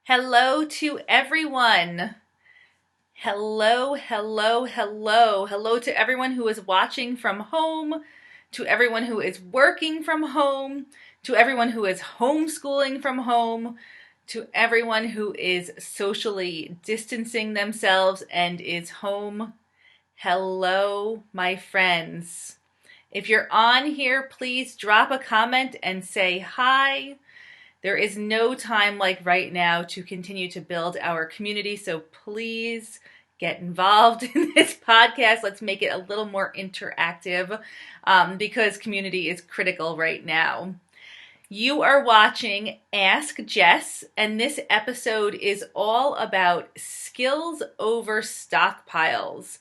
Hello to everyone. Hello, hello, hello. Hello to everyone who is watching from home, to everyone who is working from home, to everyone who is homeschooling from home, to everyone who is socially distancing themselves and is home. Hello, my friends. If you're on here, please drop a comment and say hi. There is no time like right now to continue to build our community, so please get involved in this podcast. Let's make it a little more interactive because community is critical right now. You are watching Ask Jes, and this episode is all about skills over stockpiles.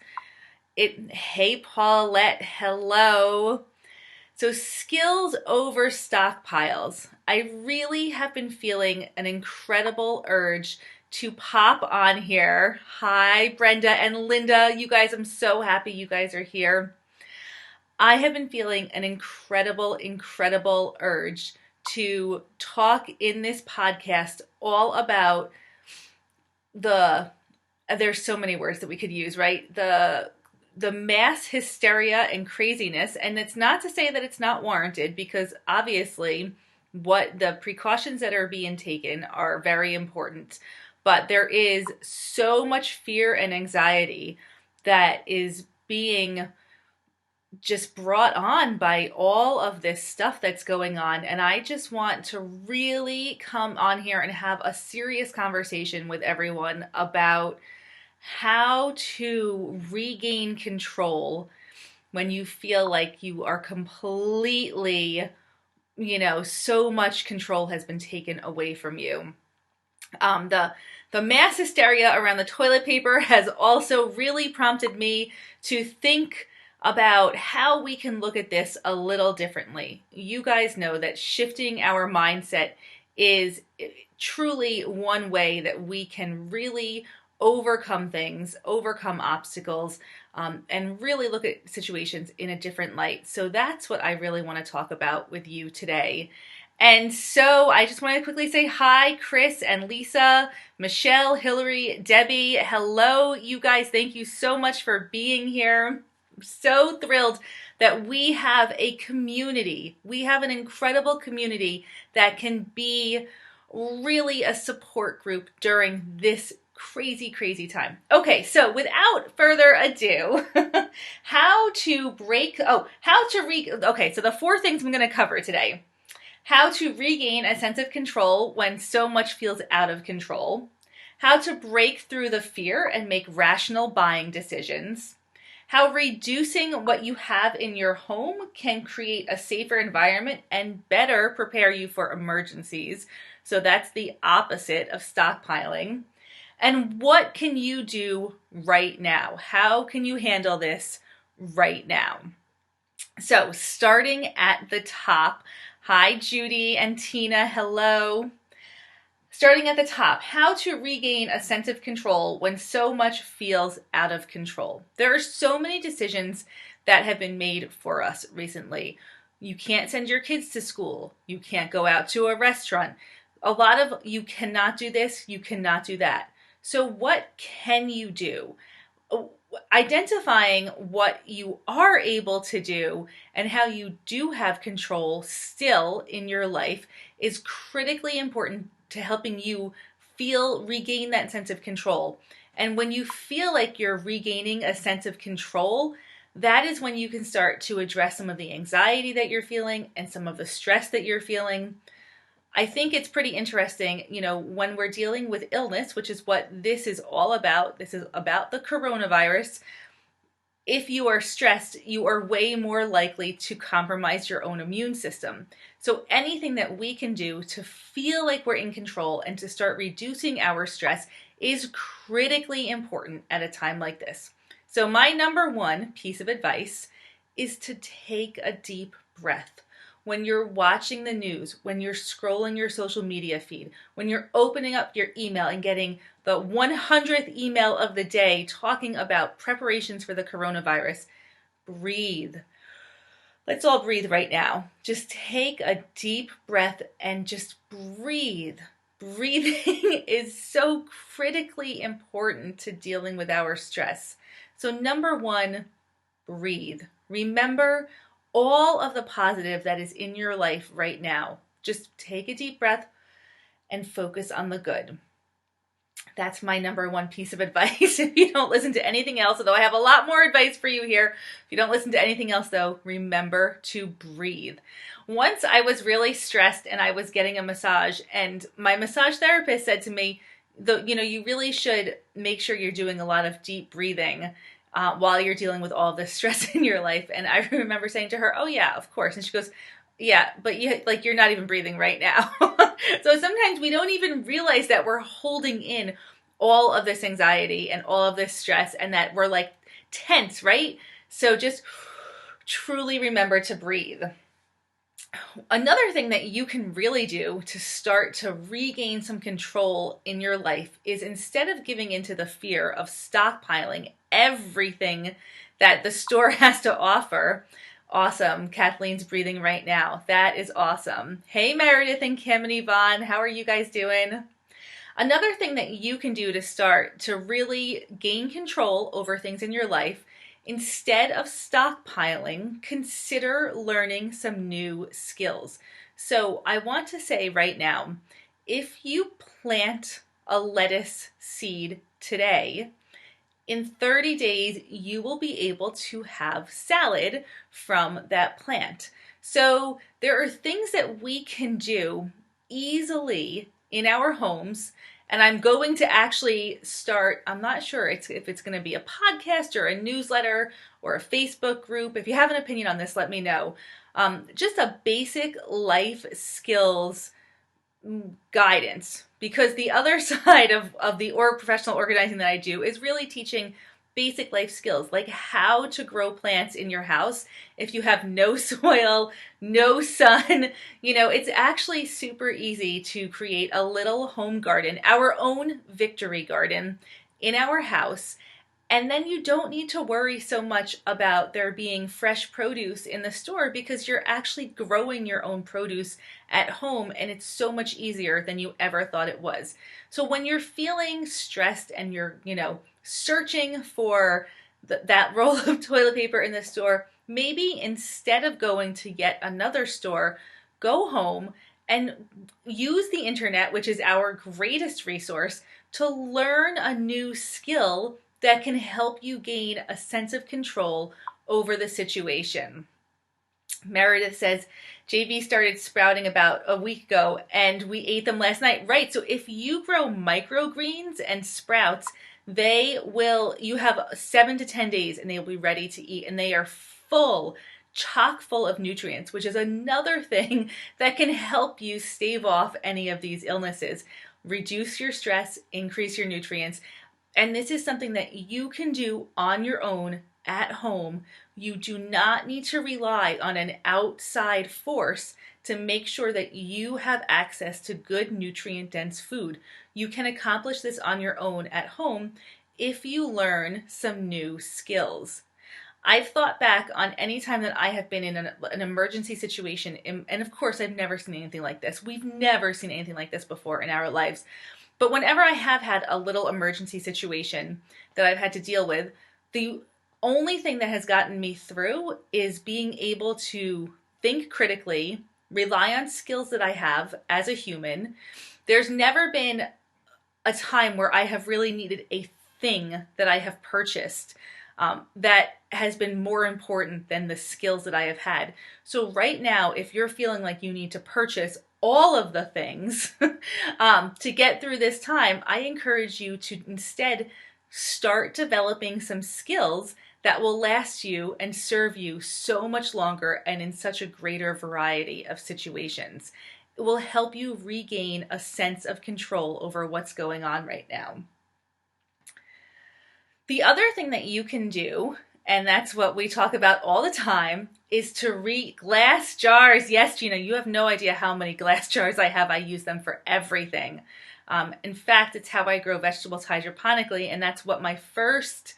Hey, Paulette, hello. So skills over stockpiles. I really have been feeling an incredible urge to pop on here. Hi, Brenda and Linda. You guys, I'm so happy you guys are here. I have been feeling an incredible urge to talk in this podcast all about there's so many words that we could use, right? The mass hysteria and craziness, and it's not to say that it's not warranted, because obviously what the precautions that are being taken are very important, but there is so much fear and anxiety that is being just brought on by all of this stuff that's going on. And I just want to really come on here and have a serious conversation with everyone about how to regain control when you feel like you are completely, so much control has been taken away from you. The mass hysteria around the toilet paper has also really prompted me to think about how we can look at this a little differently. You guys know that shifting our mindset is truly one way that we can really overcome things, overcome obstacles, and really look at situations in a different light. So that's what I really want to talk about with you today. And so I just want to quickly say hi, Chris and Lisa, Michelle, Hillary, Debbie. Hello, you guys. Thank you so much for being here. I'm so thrilled that we have a community. We have an incredible community that can be really a support group during this crazy time. Okay, so without further ado, okay, so the four things I'm going to cover today. How to regain a sense of control when so much feels out of control. How to break through the fear and make rational buying decisions. How reducing what you have in your home can create a safer environment and better prepare you for emergencies. So that's the opposite of stockpiling. And what can you do right now? How can you handle this right now? So starting at the top, hi Judy and Tina, hello. Starting at the top, how to regain a sense of control when so much feels out of control. There are so many decisions that have been made for us recently. You can't send your kids to school. You can't go out to a restaurant. You cannot do this, you cannot do that. So what can you do? Identifying what you are able to do and how you do have control still in your life is critically important to helping you regain that sense of control. And when you feel like you're regaining a sense of control, that is when you can start to address some of the anxiety that you're feeling and some of the stress that you're feeling. I think it's pretty interesting, when we're dealing with illness, which is what this is all about. This is about the coronavirus. If you are stressed, you are way more likely to compromise your own immune system. So anything that we can do to feel like we're in control and to start reducing our stress is critically important at a time like this. So my number one piece of advice is to take a deep breath. When you're watching the news, when you're scrolling your social media feed, when you're opening up your email and getting the 100th email of the day talking about preparations for the coronavirus, breathe. Let's all breathe right now. Just take a deep breath and just breathe. breathing is so critically important to dealing with our stress. So number one, breathe. Remember all of the positive that is in your life right now. Just take a deep breath and focus on the good. That's my number one piece of advice. If you don't listen to anything else, although I have a lot more advice for you here, if you don't listen to anything else though, remember to breathe. Once I was really stressed and I was getting a massage, and my massage therapist said to me, you really should make sure you're doing a lot of deep breathing while you're dealing with all this stress in your life. And I remember saying to her, "Oh yeah, of course." And she goes, "Yeah, but you're not even breathing right now." So sometimes we don't even realize that we're holding in all of this anxiety and all of this stress, and that we're like tense, right? So just truly remember to breathe. Another thing that you can really do to start to regain some control in your life is, instead of giving into the fear of stockpiling everything that the store has to offer. Awesome. Kathleen's breathing right now. That is awesome. Hey, Meredith and Kim and Yvonne. How are you guys doing? Another thing that you can do to start to really gain control over things in your life, instead of stockpiling, consider learning some new skills. So I want to say right now, if you plant a lettuce seed today, in 30 days, you will be able to have salad from that plant. So there are things that we can do easily in our homes. And I'm going to actually start, I'm not sure if it's going to be a podcast or a newsletter or a Facebook group. If you have an opinion on this, let me know. Just a basic life skills guidance, because the other side of the professional organizing that I do is really teaching basic life skills, like how to grow plants in your house if you have no soil, no sun. It's actually super easy to create a little home garden, our own victory garden in our house. And then you don't need to worry so much about there being fresh produce in the store, because you're actually growing your own produce at home, and it's so much easier than you ever thought it was. So when you're feeling stressed and you're, searching for that roll of toilet paper in the store, maybe instead of going to yet another store, go home and use the internet, which is our greatest resource, to learn a new skill that can help you gain a sense of control over the situation. Meredith says, JV started sprouting about a week ago and we ate them last night. Right, so if you grow microgreens and sprouts, you have 7 to 10 days and they'll be ready to eat, and they are chock full of nutrients, which is another thing that can help you stave off any of these illnesses. Reduce your stress, increase your nutrients. And this is something that you can do on your own at home. You do not need to rely on an outside force to make sure that you have access to good nutrient-dense food. You can accomplish this on your own at home if you learn some new skills. I've thought back on any time that I have been in an emergency situation, and of course I've never seen anything like this. We've never seen anything like this before in our lives. But whenever I have had a little emergency situation that I've had to deal with, the only thing that has gotten me through is being able to think critically, rely on skills that I have as a human. There's never been a time where I have really needed a thing that I have purchased that has been more important than the skills that I have had. So right now, if you're feeling like you need to purchase all of the things to get through this time, I encourage you to instead start developing some skills that will last you and serve you so much longer and in such a greater variety of situations. It will help you regain a sense of control over what's going on right now. The other thing that you can do, and that's what we talk about all the time, is to glass jars. Yes, Gina, you have no idea how many glass jars I have. I use them for everything. In fact, it's how I grow vegetables hydroponically, and that's what my first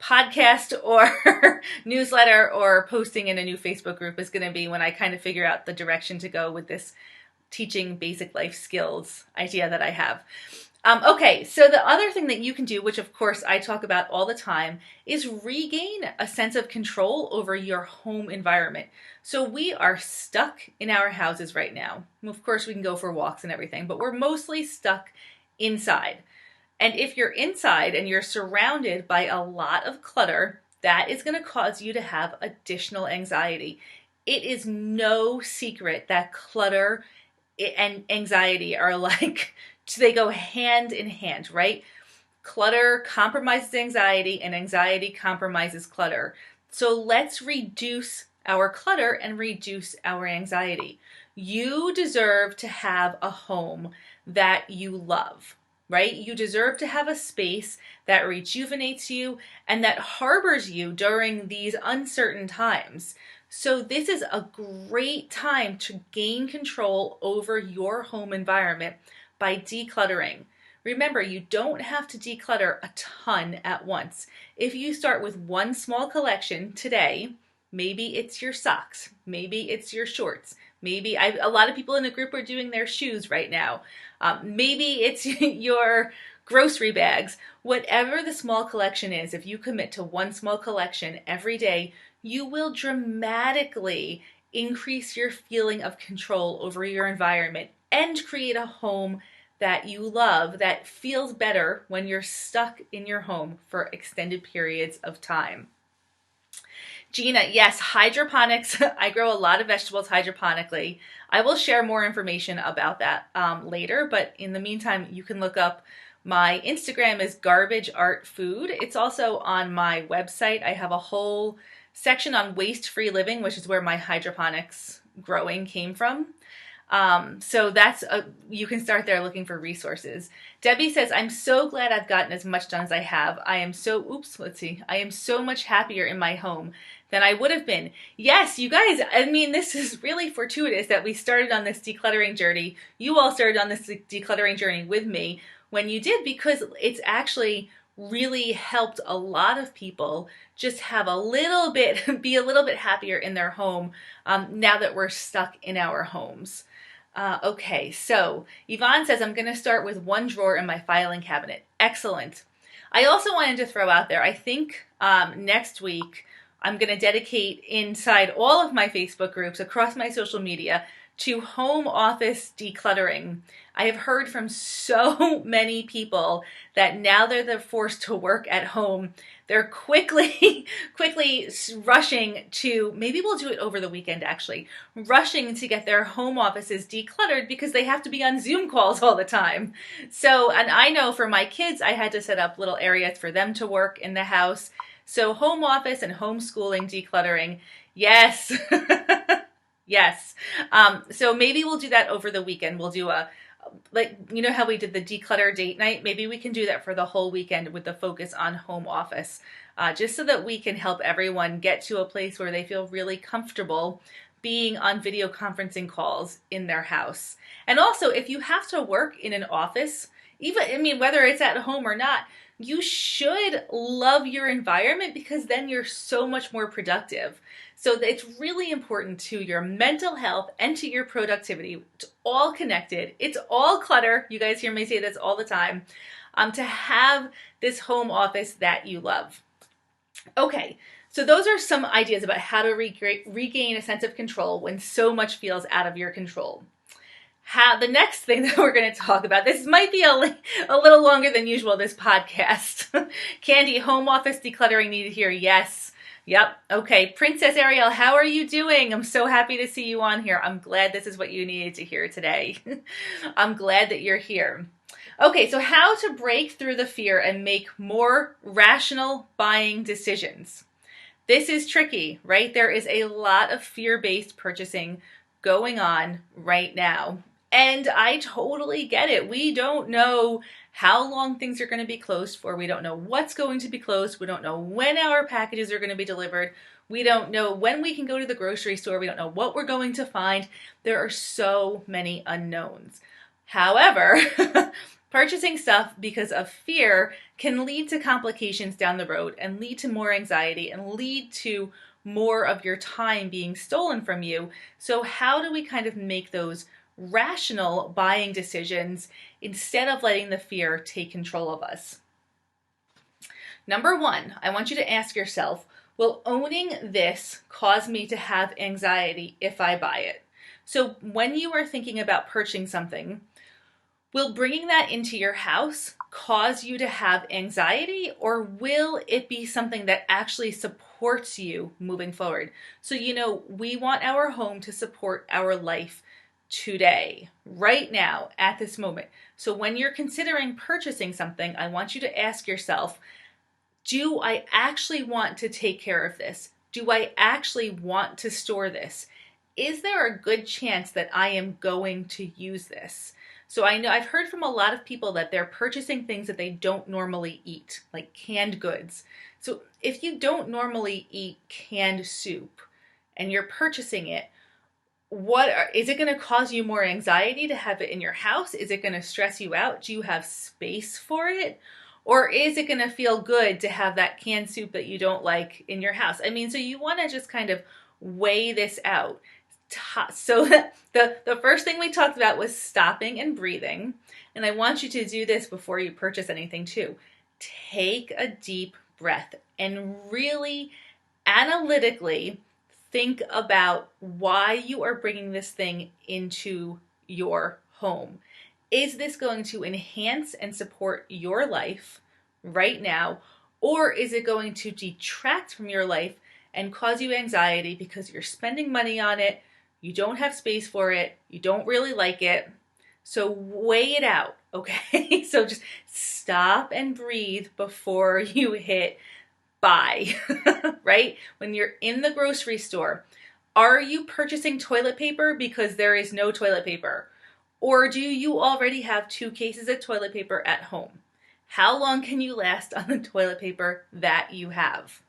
podcast or newsletter or posting in a new Facebook group is going to be, when I kind of figure out the direction to go with this teaching basic life skills idea that I have. Okay, so the other thing that you can do, which of course I talk about all the time, is regain a sense of control over your home environment. So we are stuck in our houses right now. Of course, we can go for walks and everything, but we're mostly stuck inside. And if you're inside and you're surrounded by a lot of clutter, that is going to cause you to have additional anxiety. It is no secret that clutter and anxiety are like, they go hand in hand, right? Clutter compromises anxiety and anxiety compromises clutter. So let's reduce our clutter and reduce our anxiety. You deserve to have a home that you love, right? You deserve to have a space that rejuvenates you and that harbors you during these uncertain times. So this is a great time to gain control over your home environment by decluttering. Remember, you don't have to declutter a ton at once. If you start with one small collection today, maybe it's your socks, maybe it's your shorts, maybe a lot of people in the group are doing their shoes right now. Maybe it's your grocery bags. Whatever the small collection is, if you commit to one small collection every day, you will dramatically increase your feeling of control over your environment and create a home that you love that feels better when you're stuck in your home for extended periods of time. Gina, yes, hydroponics. I grow a lot of vegetables hydroponically. I will share more information about that later, but in the meantime, you can look up my Instagram is Garbage Art Food. It's also on my website. I have a whole section on waste-free living, which is where my hydroponics growing came from. So that's you can start there looking for resources. Debbie says, I'm so glad I've gotten as much done as I have. I am so much happier in my home than I would have been. Yes, you guys, I mean, this is really fortuitous that we started on this decluttering journey. You all started on this decluttering journey with me when you did, because it's actually really helped a lot of people just have be a little bit happier in their home now that we're stuck in our homes. Okay, so Yvonne says, I'm going to start with one drawer in my filing cabinet. Excellent. I also wanted to throw out there, I think next week I'm going to dedicate inside all of my Facebook groups across my social media to home office decluttering. I have heard from so many people that now they're forced to work at home, they're quickly rushing to, maybe we'll do it over the weekend actually, rushing to get their home offices decluttered because they have to be on Zoom calls all the time. So, and I know for my kids, I had to set up little areas for them to work in the house. So home office and homeschooling decluttering, yes. Yes. So maybe we'll do that over the weekend. We'll do you know how we did the declutter date night? Maybe we can do that for the whole weekend with the focus on home office, just so that we can help everyone get to a place where they feel really comfortable being on video conferencing calls in their house. And also, if you have to work in an office, whether it's at home or not, you should love your environment because then you're so much more productive. So it's really important to your mental health and to your productivity. It's all connected. It's all clutter. You guys hear me say this all the time. To have this home office that you love. Okay, so those are some ideas about how to regain a sense of control when so much feels out of your control. The next thing that we're going to talk about, this might be a little longer than usual, this podcast. Candy, home office decluttering needed here. Yes. Yep. Okay. Princess Ariel, how are you doing? I'm so happy to see you on here. I'm glad this is what you needed to hear today. I'm glad that you're here. Okay. So how to break through the fear and make more rational buying decisions. This is tricky, right? There is a lot of fear-based purchasing going on right now. And I totally get it. We don't know how long things are going to be closed for. We don't know what's going to be closed. We don't know when our packages are going to be delivered. We don't know when we can go to the grocery store. We don't know what we're going to find. There are so many unknowns. However, purchasing stuff because of fear can lead to complications down the road and lead to more anxiety and lead to more of your time being stolen from you. So how do we kind of make those rational buying decisions instead of letting the fear take control of us. Number one, I want you to ask yourself, will owning this cause me to have anxiety if I buy it? So when you are thinking about purchasing something, will bringing that into your house cause you to have anxiety, or will it be something that actually supports you moving forward? So, we want our home to support our life today, right now, at this moment. So when you're considering purchasing something, I want you to ask yourself, do I actually want to take care of this? Do I actually want to store this? Is there a good chance that I am going to use this? So I know I've heard from a lot of people that they're purchasing things that they don't normally eat, like canned goods. So if you don't normally eat canned soup and you're purchasing it, is it going to cause you more anxiety to have it in your house? Is it going to stress you out? Do you have space for it? Or is it going to feel good to have that canned soup that you don't like in your house? So you want to just kind of weigh this out. So the first thing we talked about was stopping and breathing. And I want you to do this before you purchase anything too. Take a deep breath and really analytically think about why you are bringing this thing into your home. Is this going to enhance and support your life right now, or is it going to detract from your life and cause you anxiety because you're spending money on it, you don't have space for it, you don't really like it? So weigh it out, okay? So just stop and breathe before you hit buy, right? When you're in the grocery store, are you purchasing toilet paper because there is no toilet paper? Or do you already have 2 cases of toilet paper at home? How long can you last on the toilet paper that you have?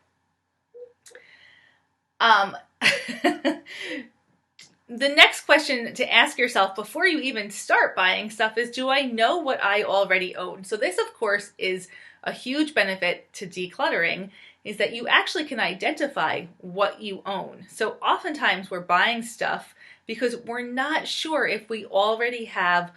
The next question to ask yourself before you even start buying stuff is, do I know what I already own? So this, of course, is a huge benefit to decluttering, is that you actually can identify what you own. So oftentimes we're buying stuff because we're not sure if we already have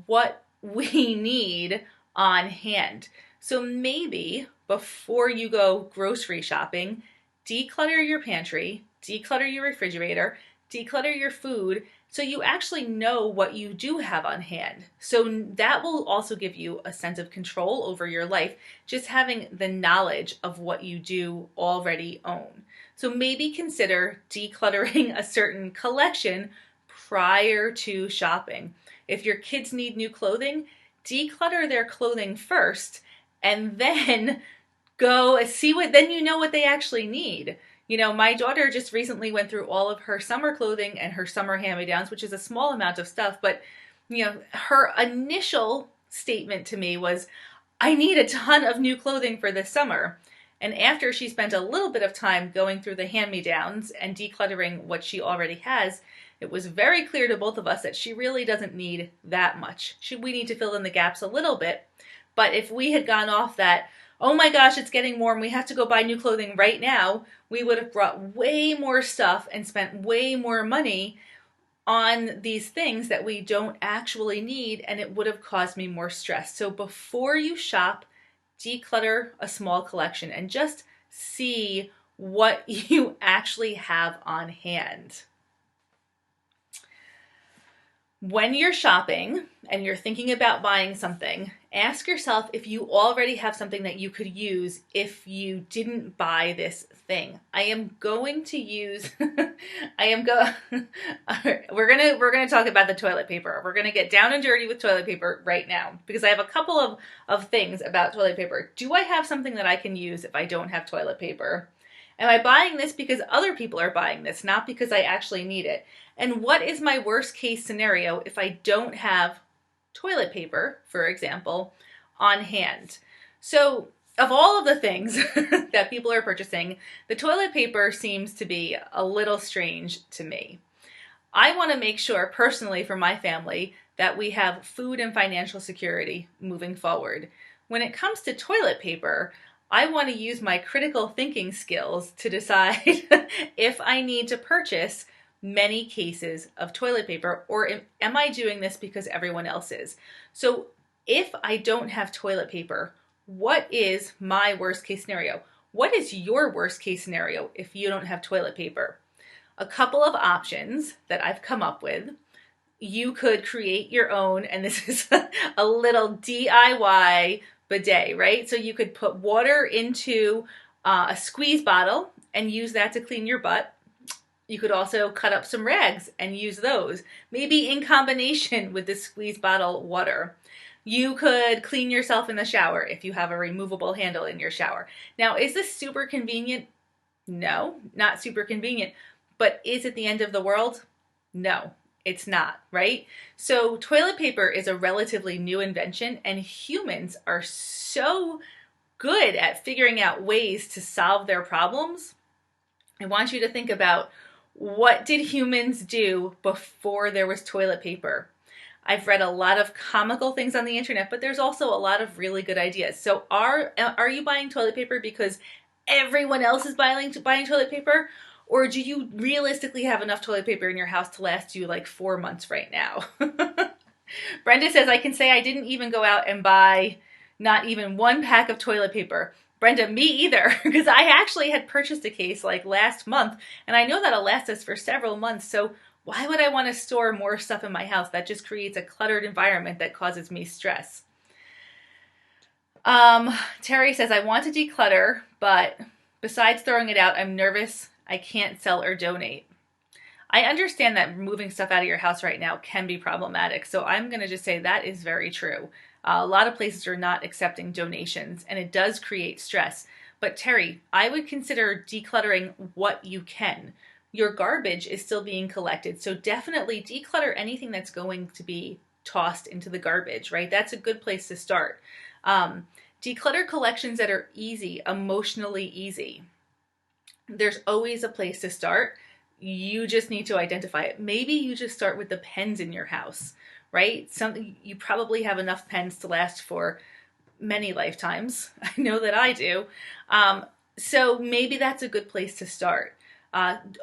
what we need on hand. So maybe before you go grocery shopping, declutter your pantry, declutter your refrigerator, declutter your food, so you actually know what you do have on hand. So that will also give you a sense of control over your life, just having the knowledge of what you do already own. So maybe consider decluttering a certain collection prior to shopping. If your kids need new clothing, declutter their clothing first and then go see then you know what they actually need. My daughter just recently went through all of her summer clothing and her summer hand-me-downs, which is a small amount of stuff, but her initial statement to me was, I need a ton of new clothing for this summer. And after she spent a little bit of time going through the hand-me-downs and decluttering what she already has, it was very clear to both of us that she really doesn't need that much. We need to fill in the gaps a little bit. But if we had gone off that, oh my gosh, it's getting warm, we have to go buy new clothing right now, we would have brought way more stuff and spent way more money on these things that we don't actually need, and it would have caused me more stress. So before you shop, declutter a small collection and just see what you actually have on hand. When you're shopping and you're thinking about buying something, ask yourself if you already have something that you could use if you didn't buy this thing. We're going to talk about the toilet paper. We're going to get down and dirty with toilet paper right now because I have a couple of things about toilet paper. Do I have something that I can use if I don't have toilet paper? Am I buying this because other people are buying this, not because I actually need it? And what is my worst case scenario if I don't have toilet paper, for example, on hand? So of all of the things that people are purchasing, the toilet paper seems to be a little strange to me. I want to make sure personally for my family that we have food and financial security moving forward. When it comes to toilet paper, I want to use my critical thinking skills to decide if I need to purchase many cases of toilet paper, or am I doing this because everyone else is? So if I don't have toilet paper, what is my worst case scenario? What is your worst case scenario if you don't have toilet paper? A couple of options that I've come up with. You could create your own, and this is a little DIY bidet, right? So you could put water into a squeeze bottle and use that to clean your butt. You could also cut up some rags and use those, maybe in combination with the squeeze bottle water. You could clean yourself in the shower if you have a removable handle in your shower. Now, is this super convenient? No, not super convenient. But is it the end of the world? No, it's not, right? So toilet paper is a relatively new invention, and humans are so good at figuring out ways to solve their problems. I want you to think about, what did humans do before there was toilet paper? I've read a lot of comical things on the internet, but there's also a lot of really good ideas. So are you buying toilet paper because everyone else is buying toilet paper? Or do you realistically have enough toilet paper in your house to last you like 4 months right now? Brenda says, I can say I didn't even go out and buy not even one pack of toilet paper. Brenda, me either, because I actually had purchased a case like last month, and I know that'll last us for several months, so why would I want to store more stuff in my house? That just creates a cluttered environment that causes me stress. Terry says, I want to declutter, but besides throwing it out, I'm nervous I can't sell or donate. I understand that moving stuff out of your house right now can be problematic, so I'm going to just say that is very true. A lot of places are not accepting donations, and it does create stress. But Terry, I would consider decluttering what you can. Your garbage is still being collected, so definitely declutter anything that's going to be tossed into the garbage, right? That's a good place to start. Declutter collections that are easy, emotionally easy. There's always a place to start. You just need to identify it. Maybe you just start with the pens in your house, right? You probably have enough pens to last for many lifetimes. I know that I do. So maybe that's a good place to start.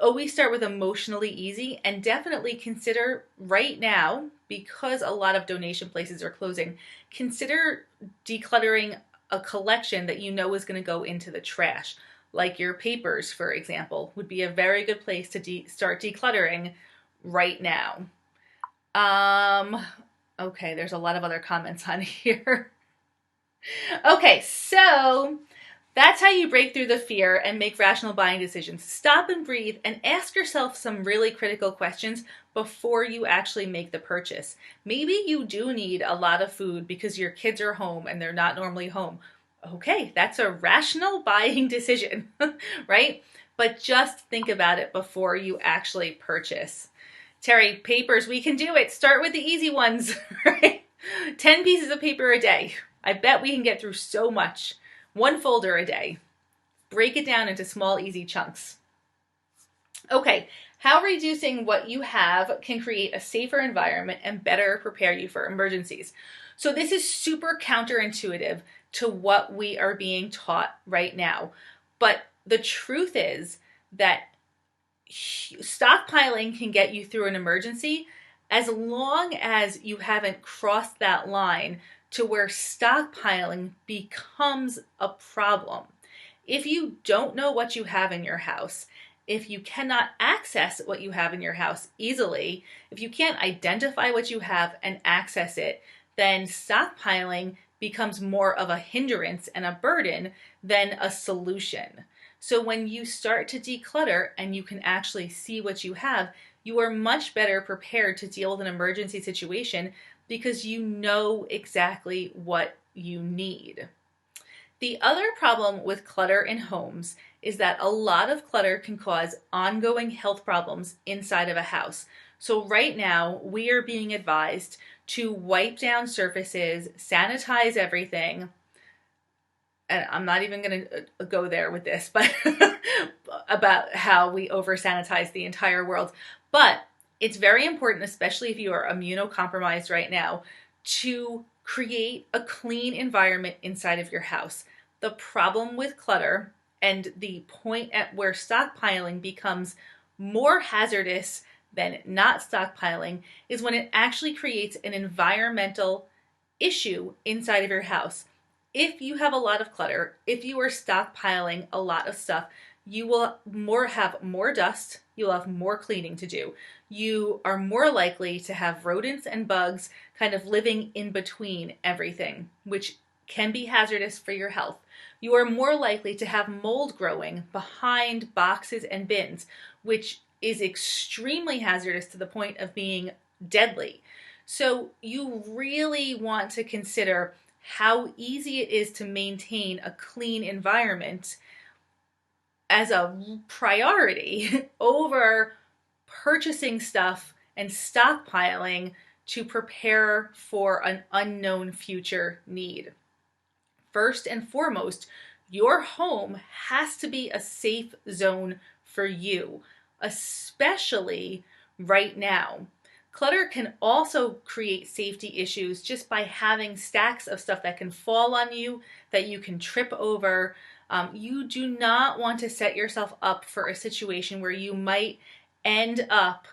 Always start with emotionally easy, and definitely consider right now, because a lot of donation places are closing, consider decluttering a collection that you know is going to go into the trash. Like your papers, for example, would be a very good place to start decluttering right now. Okay, there's a lot of other comments on here. Okay, so that's how you break through the fear and make rational buying decisions. Stop and breathe and ask yourself some really critical questions before you actually make the purchase. Maybe you do need a lot of food because your kids are home and they're not normally home. Okay, that's a rational buying decision, right? But just think about it before you actually purchase. Terry, papers, we can do it. Start with the easy ones, right? 10 pieces of paper a day. I bet we can get through so much. 1 folder a day. Break it down into small, easy chunks. Okay, how reducing what you have can create a safer environment and better prepare you for emergencies. So this is super counterintuitive to what we are being taught right now. But the truth is that stockpiling can get you through an emergency as long as you haven't crossed that line to where stockpiling becomes a problem. If you don't know what you have in your house, if you cannot access what you have in your house easily, if you can't identify what you have and access it, then stockpiling becomes more of a hindrance and a burden than a solution. So when you start to declutter and you can actually see what you have, you are much better prepared to deal with an emergency situation because you know exactly what you need. The other problem with clutter in homes is that a lot of clutter can cause ongoing health problems inside of a house. So right now, we are being advised to wipe down surfaces, sanitize everything. And I'm not even going to go there with this, but about how we over sanitize the entire world. But it's very important, especially if you are immunocompromised right now, to create a clean environment inside of your house. The problem with clutter and the point at where stockpiling becomes more hazardous than not stockpiling is when it actually creates an environmental issue inside of your house. If you have a lot of clutter, if you are stockpiling a lot of stuff, you will have more dust, you'll have more cleaning to do. You are more likely to have rodents and bugs kind of living in between everything, which can be hazardous for your health. You are more likely to have mold growing behind boxes and bins, which is extremely hazardous to the point of being deadly. So you really want to consider how easy it is to maintain a clean environment as a priority over purchasing stuff and stockpiling to prepare for an unknown future need. First and foremost, your home has to be a safe zone for you, especially right now. Clutter can also create safety issues just by having stacks of stuff that can fall on you, that you can trip over. You do not want to set yourself up for a situation where you might end up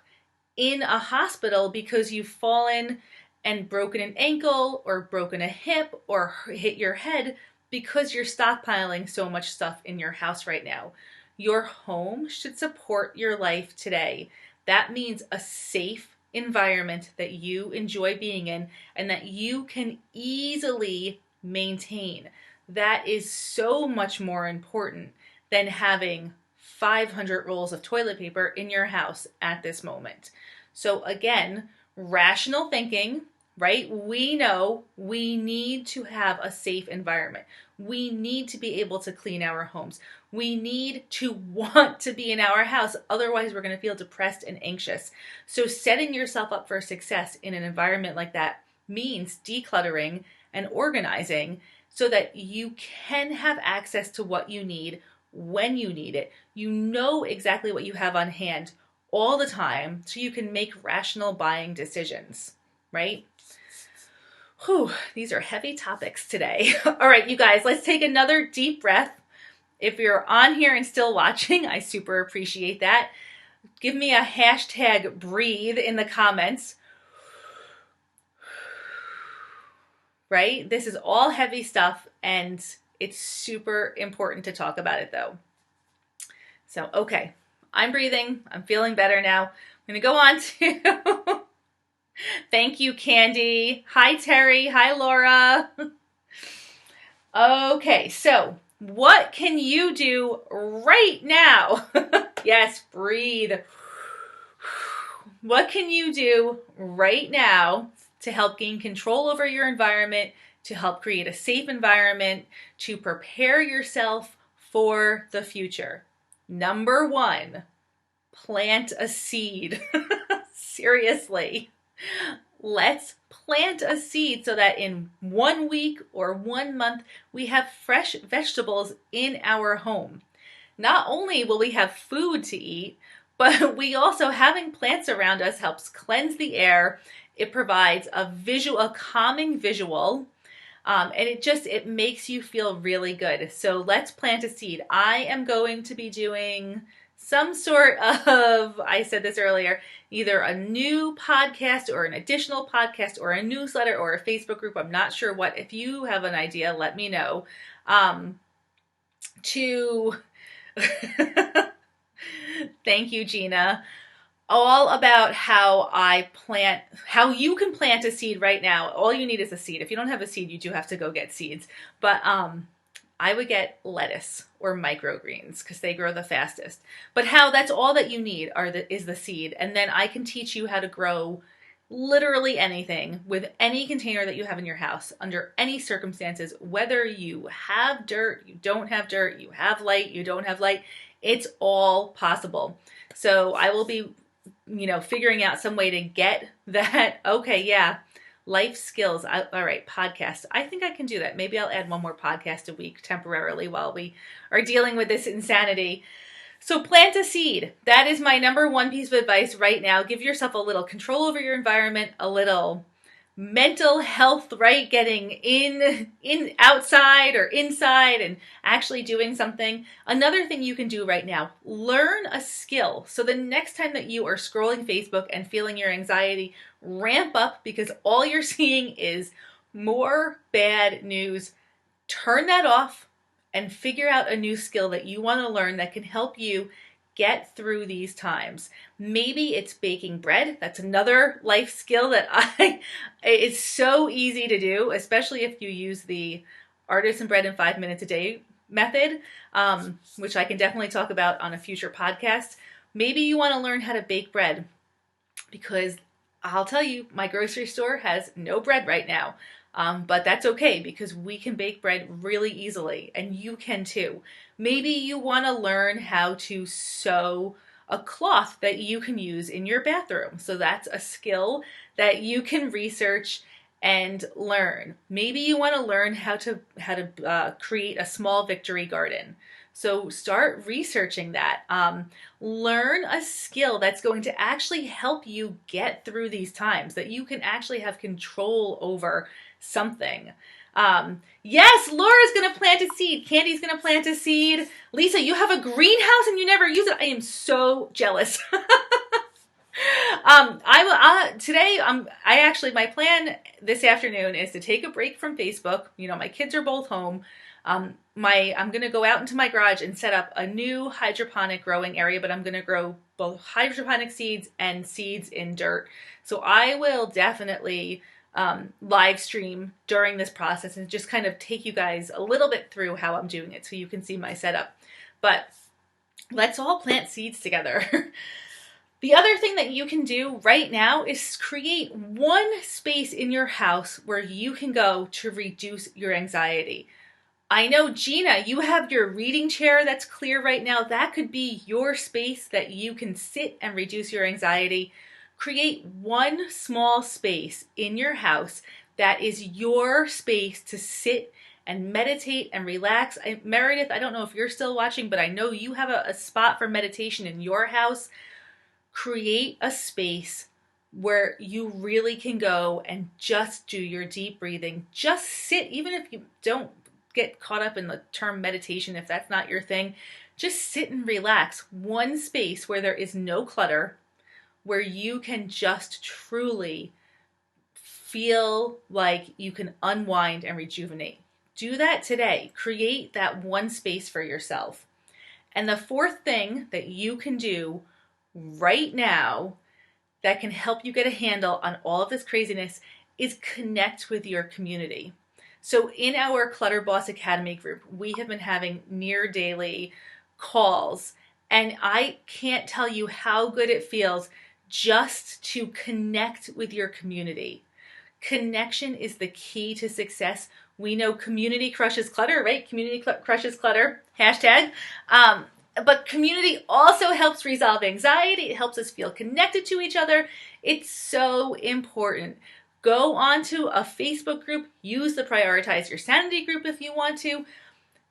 in a hospital because you've fallen and broken an ankle or broken a hip or hit your head because you're stockpiling so much stuff in your house right now. Your home should support your life today. That means a safe environment that you enjoy being in and that you can easily maintain. That is so much more important than having 500 rolls of toilet paper in your house at this moment. So again, rational thinking, right? We know we need to have a safe environment. We need to be able to clean our homes. We need to want to be in our house. Otherwise, we're going to feel depressed and anxious. So setting yourself up for success in an environment like that means decluttering and organizing so that you can have access to what you need when you need it. You know exactly what you have on hand all the time so you can make rational buying decisions, right? Whew, these are heavy topics today. All right, you guys, let's take another deep breath. If you're on here and still watching, I super appreciate that. Give me a hashtag breathe in the comments. Right? This is all heavy stuff and it's super important to talk about it though. So, okay, I'm breathing. I'm feeling better now. I'm going to go on to thank you, Candy. Hi, Terry. Hi, Laura. Okay, so what can you do right now? Yes, breathe. What can you do right now to help gain control over your environment, to help create a safe environment, to prepare yourself for the future? Number one, plant a seed. Seriously. Let's plant a seed so that in 1 week or 1 month, we have fresh vegetables in our home. Not only will we have food to eat, but we also, having plants around us helps cleanse the air. It provides a calming visual, and it makes you feel really good. So let's plant a seed. I am going to be doing some sort of, I said this earlier, either a new podcast or an additional podcast or a newsletter or a Facebook group. I'm not sure what. If you have an idea, let me know. Thank you, Gina. All about how you can plant a seed right now. All you need is a seed. If you don't have a seed, you do have to go get seeds. But I would get lettuce or microgreens because they grow the fastest. But that's all that you need is the seed. And then I can teach you how to grow literally anything with any container that you have in your house under any circumstances, whether you have dirt, you don't have dirt, you have light, you don't have light. It's all possible. So I will be, figuring out some way to get that. Okay, yeah. Life skills. All right, podcast. I think I can do that. Maybe I'll add one more podcast a week temporarily while we are dealing with this insanity. So plant a seed. That is my number one piece of advice right now. Give yourself a little control over your environment, a little mental health, right? Getting in outside or inside and actually doing something. Another thing you can do right now, learn a skill. So the next time that you are scrolling Facebook and feeling your anxiety ramp up because all you're seeing is more bad news, turn that off and figure out a new skill that you want to learn that can help you get through these times. Maybe it's baking bread. That's another life skill that it's so easy to do, especially if you use the artisan bread in 5 minutes a day method, which I can definitely talk about on a future podcast. Maybe you want to learn how to bake bread because I'll tell you, my grocery store has no bread right now. But that's okay because we can bake bread really easily and you can too. Maybe you want to learn how to sew a cloth that you can use in your bathroom. So that's a skill that you can research and learn. Maybe you want to learn how to create a small victory garden. So start researching that. Learn a skill that's going to actually help you get through these times, that you can actually have control over something. Yes, Laura's going to plant a seed. Candy's going to plant a seed. Lisa, you have a greenhouse and you never use it. I am so jealous. My plan this afternoon is to take a break from Facebook. You know, my kids are both home. I'm going to go out into my garage and set up a new hydroponic growing area, but I'm going to grow both hydroponic seeds and seeds in dirt. So I will definitely live stream during this process and just kind of take you guys a little bit through how I'm doing it so you can see my setup. But let's all plant seeds together. The other thing that you can do right now is create one space in your house where you can go to reduce your anxiety. I know, Gina, you have your reading chair that's clear right now. That could be your space that you can sit and reduce your anxiety. Create one small space in your house that is your space to sit and meditate and relax. Meredith, I don't know if you're still watching, but I know you have a spot for meditation in your house. Create a space where you really can go and just do your deep breathing. Just sit, even if you don't get caught up in the term meditation, if that's not your thing, just sit and relax. One space where there is no clutter, where you can just truly feel like you can unwind and rejuvenate. Do that today. Create that one space for yourself. And the fourth thing that you can do right now that can help you get a handle on all of this craziness is connect with your community. So in our Clutter Boss Academy group, we have been having near daily calls, and I can't tell you how good it feels just to connect with your community. Connection is the key to success. We know community crushes clutter, right? Community crushes clutter, hashtag. But community also helps resolve anxiety. It helps us feel connected to each other. It's so important. Go onto a Facebook group. Use the Prioritize Your Sanity group if you want to.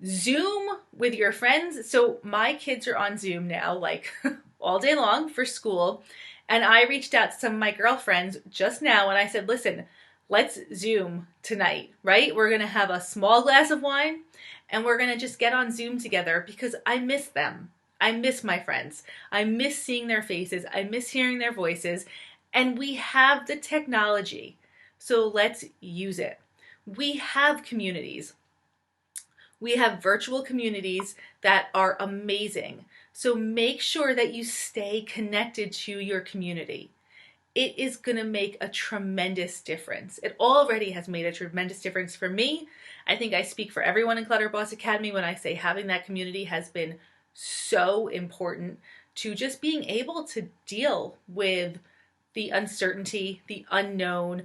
Zoom with your friends. So my kids are on Zoom now, like all day long for school. And I reached out to some of my girlfriends just now and I said, listen, let's Zoom tonight, right? We're going to have a small glass of wine and we're going to just get on Zoom together because I miss them. I miss my friends. I miss seeing their faces. I miss hearing their voices. And we have the technology. So let's use it. We have communities. We have virtual communities that are amazing. So make sure that you stay connected to your community. It is going to make a tremendous difference. It already has made a tremendous difference for me. I think I speak for everyone in Clutter Boss Academy when I say having that community has been so important to just being able to deal with the uncertainty, the unknown,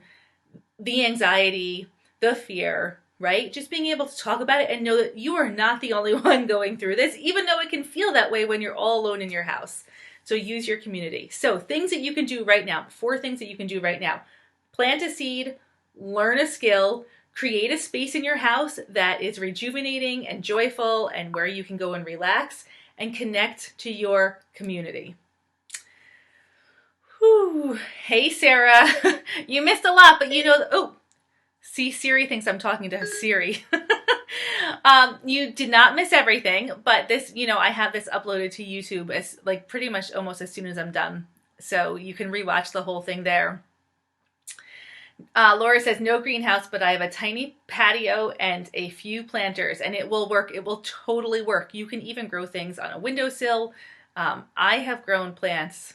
the anxiety, the fear, right? Just being able to talk about it and know that you are not the only one going through this, even though it can feel that way when you're all alone in your house. So use your community. So things that you can do right now, 4 things that you can do right now. Plant a seed, learn a skill, create a space in your house that is rejuvenating and joyful and where you can go and relax and connect to your community. Whew. Hey, Sarah. You missed a lot, but oh, see, Siri thinks I'm talking to Siri. You did not miss everything, but this, I have this uploaded to YouTube as like pretty much almost as soon as I'm done. So you can rewatch the whole thing there. Laura says, no greenhouse, but I have a tiny patio and a few planters, and it will work. It will totally work. You can even grow things on a windowsill. I have grown plants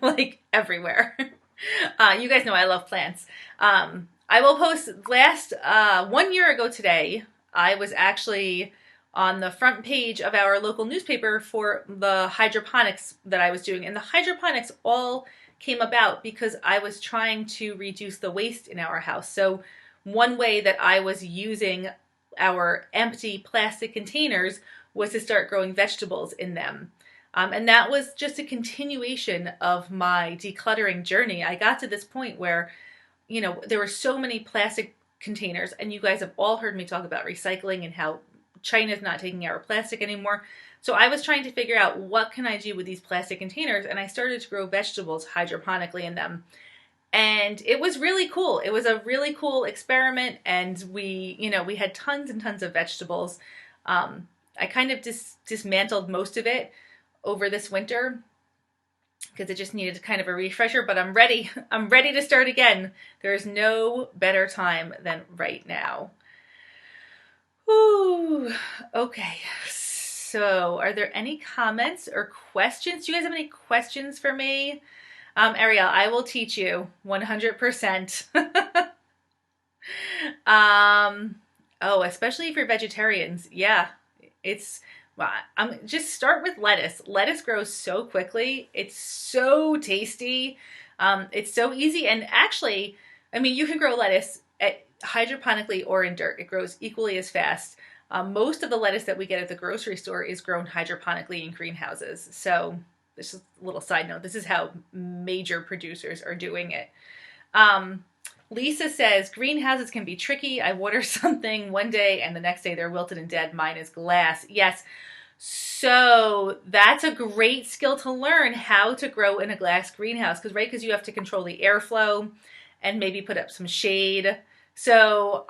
like everywhere. You guys know I love plants. I will post 1 year ago today, I was actually on the front page of our local newspaper for the hydroponics that I was doing. And the hydroponics all came about because I was trying to reduce the waste in our house. So one way that I was using our empty plastic containers was to start growing vegetables in them. And that was just a continuation of my decluttering journey. I got to this point where, there were so many plastic containers, and you guys have all heard me talk about recycling and how China's not taking our plastic anymore. So I was trying to figure out what can I do with these plastic containers, and I started to grow vegetables hydroponically in them. And it was really cool. It was a really cool experiment, and we had tons and tons of vegetables. I kind of dismantled most of it over this winter because it just needed kind of a refresher, but I'm ready. I'm ready to start again. There's no better time than right now. Ooh, okay. So are there any comments or questions? Do you guys have any questions for me? Ariel, I will teach you 100%. Oh, especially if you're vegetarians. Yeah, I'm just start with lettuce. Lettuce grows so quickly. It's so tasty. It's so easy. And actually, you can grow lettuce hydroponically or in dirt. It grows equally as fast. Most of the lettuce that we get at the grocery store is grown hydroponically in greenhouses. So this is a little side note. This is how major producers are doing it. Lisa says, greenhouses can be tricky. I water something one day and the next day they're wilted and dead. Mine is glass. Yes. So that's a great skill to learn, how to grow in a glass greenhouse. Because you have to control the airflow and maybe put up some shade. So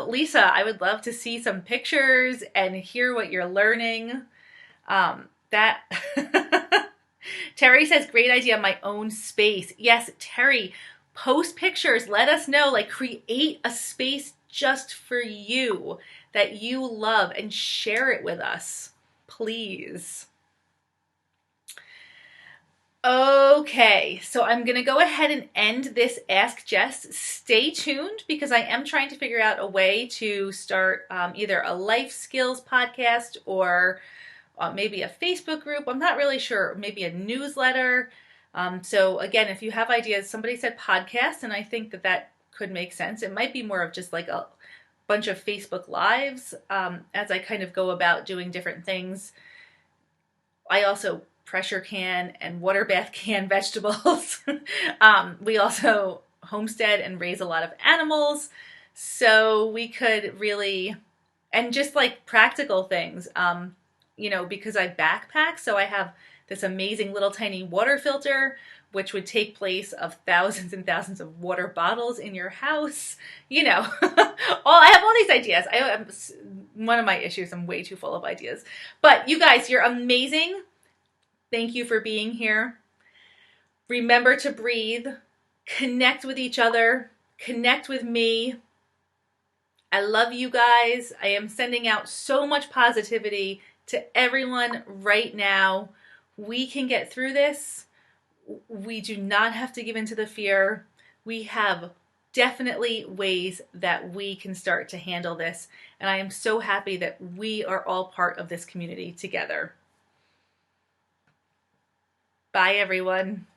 Lisa, I would love to see some pictures and hear what you're learning. Terry says, great idea, my own space. Yes, Terry, post pictures. Let us know, create a space just for you that you love and share it with us, please. Okay, so I'm going to go ahead and end this Ask Jes. Stay tuned because I am trying to figure out a way to start either a life skills podcast or maybe a Facebook group. I'm not really sure. Maybe a newsletter. So again, if you have ideas, somebody said podcast, and I think that could make sense. It might be more of just like a bunch of Facebook lives as I kind of go about doing different things. I also pressure can and water bath can vegetables. We also homestead and raise a lot of animals. So we could really, and just like practical things, because I backpack, so I have this amazing little tiny water filter, which would take place of thousands and thousands of water bottles in your house. I have all these ideas. One of my issues, I'm way too full of ideas. But you guys, you're amazing. Thank you for being here. Remember to breathe, connect with each other, connect with me. I love you guys. I am sending out so much positivity to everyone right now. We can get through this. We do not have to give in to the fear. We have definitely ways that we can start to handle this. And I am so happy that we are all part of this community together. Bye, everyone.